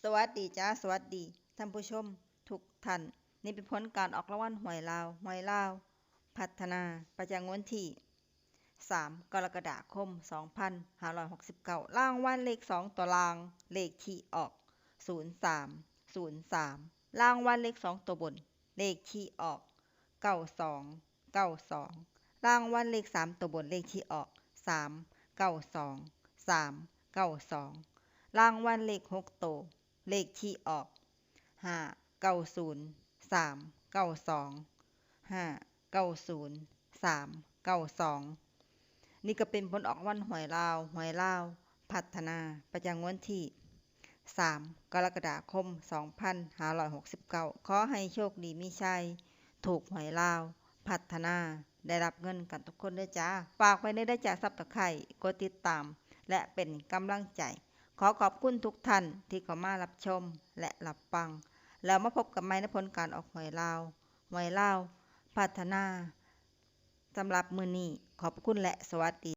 สวัสดีจ้าสวัสดีท่านผู้ชมทุกท่านนี่เป็นผลการออกรางวัลหวยลาวพัฒนาประจำงวดที่3กรกฎาคม2569รางวัลเลข2ตัวรางเลขที่ออก0303รางวัลเลข2ตัวบนเลขที่ออก9292รางวัลเลข3ตัวบนเลขที่ออก392392รางวัลเลข6ตัวเลขที่ออก590392590392นี่ก็เป็นผลออกรางวัลหวยลาวพัฒนาประจำงวดที่3กรกฎาคม2569ขอให้โชคดีมีชัยถูกหวยลาวพัฒนาได้รับเงินกันทุกคนเด้อจ้าฝากไว้ได้จ้าซับตะไคร้กดติดตามและเป็นกำลังใจขอขอบคุณทุกท่านที่เข้ามารับชมและรับฟังแล้วมาพบกับใหม่ในผลการออกหวยลาวพัฒนาสำหรับมื้อนี้ขอบคุณและสวัสดี